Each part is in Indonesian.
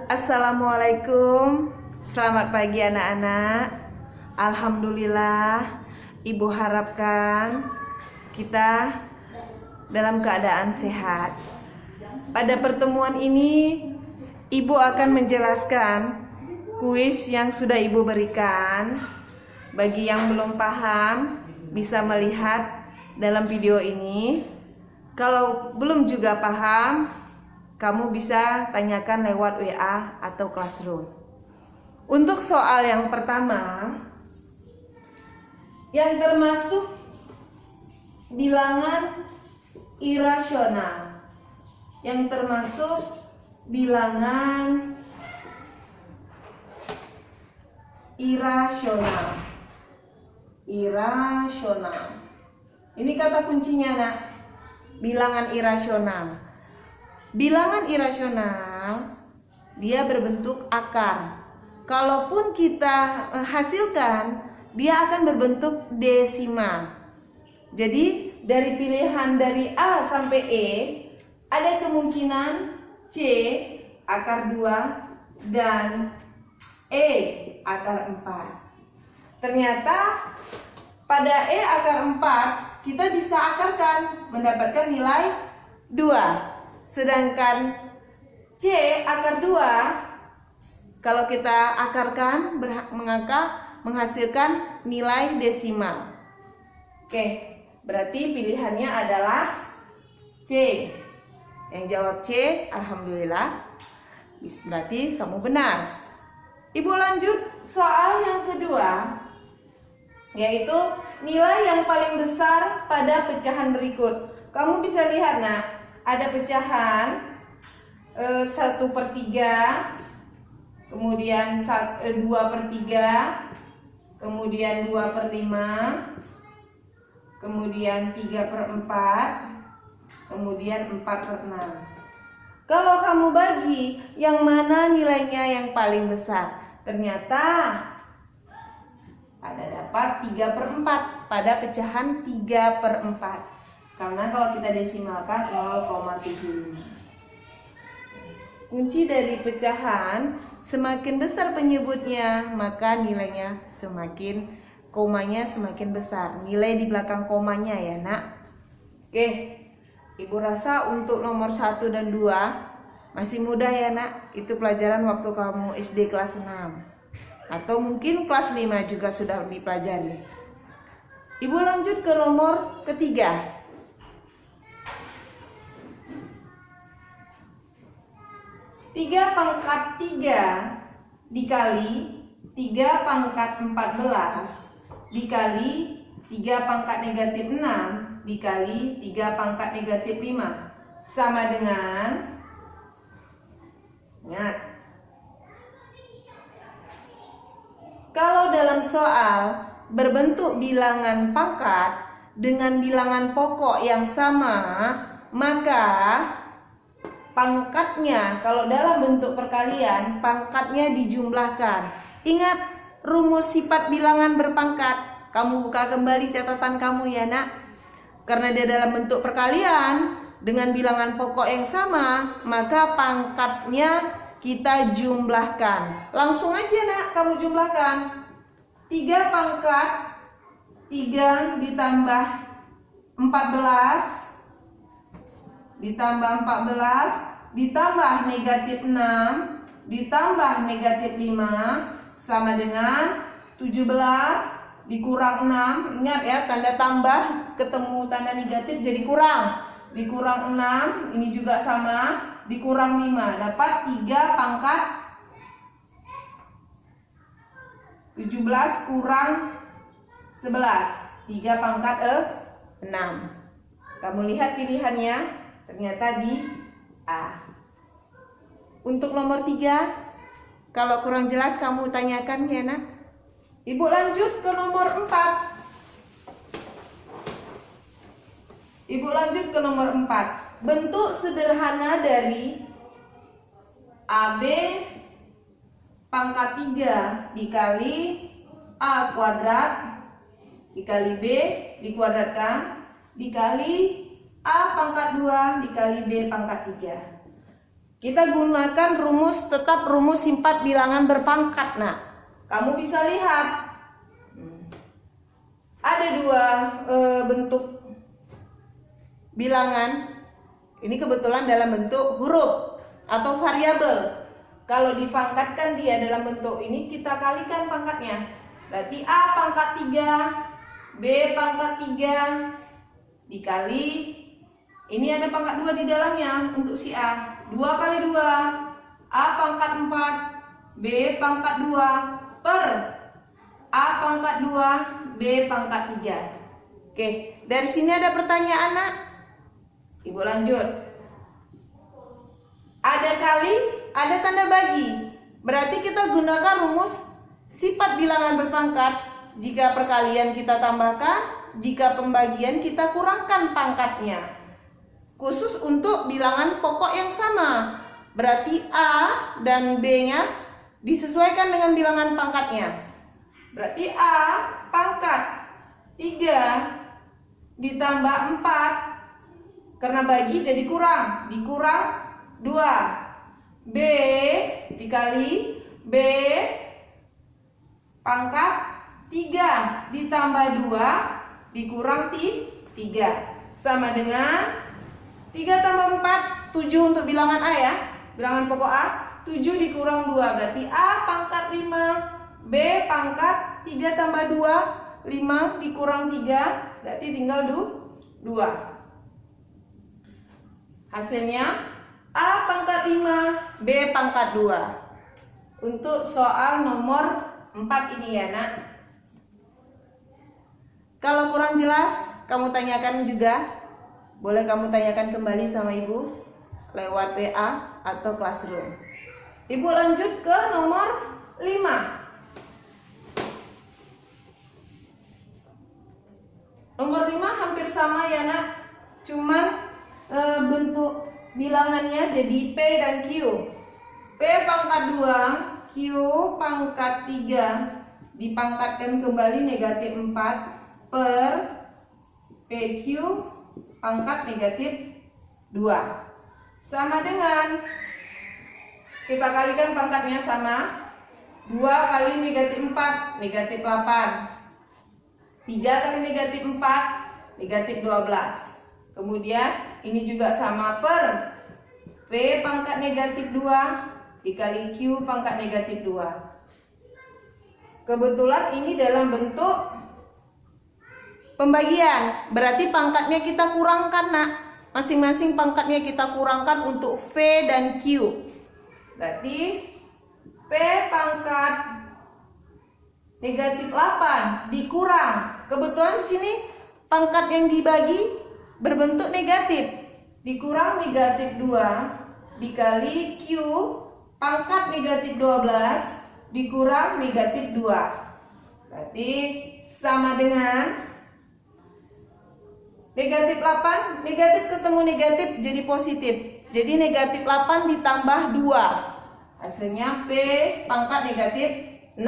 Assalamualaikum, selamat pagi anak-anak. Alhamdulillah, Ibu harapkan kita dalam keadaan sehat. Pada pertemuan ini, Ibu akan menjelaskan kuis yang sudah Ibu berikan. Bagi yang belum paham, bisa melihat dalam video ini. Kalau belum juga paham, kamu bisa tanyakan lewat WA atau Classroom. Untuk soal yang pertama, yang termasuk bilangan irasional, yang termasuk bilangan irasional. Ini kata kuncinya, nak. Bilangan irasional. Bilangan irasional dia berbentuk akar. Kalaupun kita hasilkan, dia akan berbentuk desimal. Jadi dari pilihan dari A sampai E, ada kemungkinan C akar 2 dan E akar 4. Ternyata pada E akar 4 kita bisa akarkan, mendapatkan nilai 2. Sedangkan C akar 2 kalau kita akarkan menghasilkan nilai desimal. Oke, berarti pilihannya adalah C. Yang jawab C, alhamdulillah. Berarti kamu benar. Ibu lanjut soal yang kedua, yaitu nilai yang paling besar pada pecahan berikut. Kamu bisa lihat, nak. Ada pecahan 1/3, kemudian 2/3, kemudian 2/5, kemudian 3/4, kemudian 4/6. Kalau kamu bagi, yang mana nilainya yang paling besar? Ternyata ada dapat 3/4 pada pecahan 3/4. Karena kalau kita desimalkan 0,75. Kunci dari pecahan, semakin besar penyebutnya, maka nilainya semakin, komanya semakin besar. Nilai di belakang komanya ya, nak. Oke, Ibu rasa untuk nomor 1 dan 2 masih mudah ya, nak. Itu pelajaran waktu kamu SD kelas 6. Atau mungkin kelas 5 juga sudah dipelajari. Ibu lanjut ke nomor ketiga. 3/3 dikali 3/14 dikali 3/6 dikali 3/5 sama dengan, ingat, kalau dalam soal berbentuk bilangan pangkat dengan bilangan pokok yang sama, maka pangkatnya, kalau dalam bentuk perkalian, pangkatnya dijumlahkan. Ingat rumus sifat bilangan berpangkat. Kamu buka kembali catatan kamu ya, nak. Karena dia dalam bentuk perkalian dengan bilangan pokok yang sama, maka pangkatnya kita jumlahkan. Langsung aja, nak, kamu jumlahkan. 3 ditambah 14 ditambah 14 ditambah negatif 6 ditambah negatif 5 sama dengan 17 dikurang 6. Ingat ya, tanda tambah ketemu tanda negatif jadi kurang. Dikurang 6, ini juga sama, dikurang 5, dapat 3/17 kurang 11, 3/6. Kamu lihat pilihannya, ternyata di A. Untuk nomor 3, kalau kurang jelas kamu tanyakan ya, nak. Ibu lanjut ke nomor 4. Ibu lanjut ke nomor 4. Bentuk sederhana dari AB pangkat 3 dikali A kuadrat dikali B dikuadratkan dikali A pangkat 2 dikali B pangkat 3. Kita gunakan tetap rumus sifat bilangan berpangkat. Nah, kamu bisa lihat ada dua bentuk bilangan. Ini kebetulan dalam bentuk huruf atau variabel. Kalau dipangkatkan dia dalam bentuk ini, kita kalikan pangkatnya. Berarti A pangkat 3, B pangkat 3 dikali, ini ada pangkat 2 di dalamnya untuk si A. 2 kali 2, A pangkat 4, B pangkat 2 per A pangkat 2, B pangkat 3. Oke, dari sini ada pertanyaan, Nak? Ibu lanjut. Ada kali, ada tanda bagi. Berarti kita gunakan rumus sifat bilangan berpangkat. Jika perkalian kita tambahkan, jika pembagian kita kurangkan pangkatnya. Khusus untuk bilangan pokok yang sama. Berarti A dan B-nya disesuaikan dengan bilangan pangkatnya. Berarti A pangkat 3 ditambah 4. Karena bagi jadi kurang, dikurang 2. B dikali B pangkat 3 ditambah 2 dikurang 3 sama dengan 3 tambah 4, 7 untuk bilangan A ya. Bilangan pokok A, 7 dikurang 2 berarti A pangkat 5, B pangkat 3 tambah 2, 5 dikurang 3 berarti tinggal 2. Hasilnya A pangkat 5, B pangkat 2. Untuk soal nomor 4 ini ya, Nak. Kalau kurang jelas, kamu tanyakan juga. Boleh kamu tanyakan kembali sama Ibu lewat WA atau Classroom. Ibu lanjut ke nomor 5. Nomor 5 hampir sama ya, Nak. Cuman bentuk bilangannya jadi P dan Q. P pangkat 2, Q pangkat 3 dipangkatkan kembali negatif 4 per PQ pangkat negatif 2 sama dengan, kita kalikan pangkatnya sama, 2 kali negatif 4 negatif 8, 3 kali negatif 4 negatif 12. Kemudian ini juga sama per P pangkat negatif 2 dikali Q pangkat negatif 2. Kebetulan ini dalam bentuk pembagian, berarti pangkatnya kita kurangkan, Nak. Masing-masing pangkatnya kita kurangkan untuk V dan Q. Berarti P pangkat negatif 8 dikurang. Kebetulan di sini pangkat yang dibagi berbentuk negatif, dikurang negatif 2 dikali Q pangkat negatif 12 dikurang negatif 2. Berarti sama dengan negatif 8, negatif ketemu negatif jadi positif. Jadi negatif 8 ditambah 2. Hasilnya P pangkat negatif 6.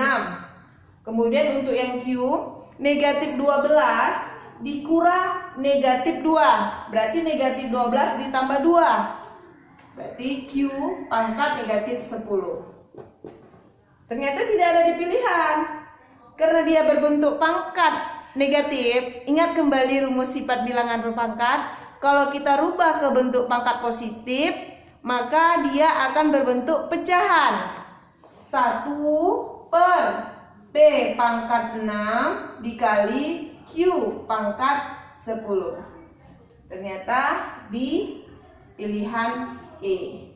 Kemudian untuk yang Q, negatif 12 dikurang negatif 2. Berarti negatif 12 ditambah 2. Berarti Q pangkat negatif 10. Ternyata tidak ada di pilihan. Karena dia berbentuk pangkat negatif, ingat kembali rumus sifat bilangan berpangkat. Kalau kita rubah ke bentuk pangkat positif, maka dia akan berbentuk pecahan. 1 per P pangkat 6 dikali Q pangkat 10. Ternyata di pilihan E.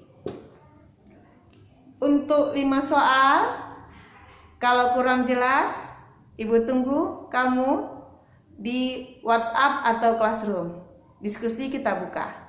Untuk 5 soal, kalau kurang jelas, Ibu tunggu kamu di WhatsApp atau Classroom. Diskusi kita buka.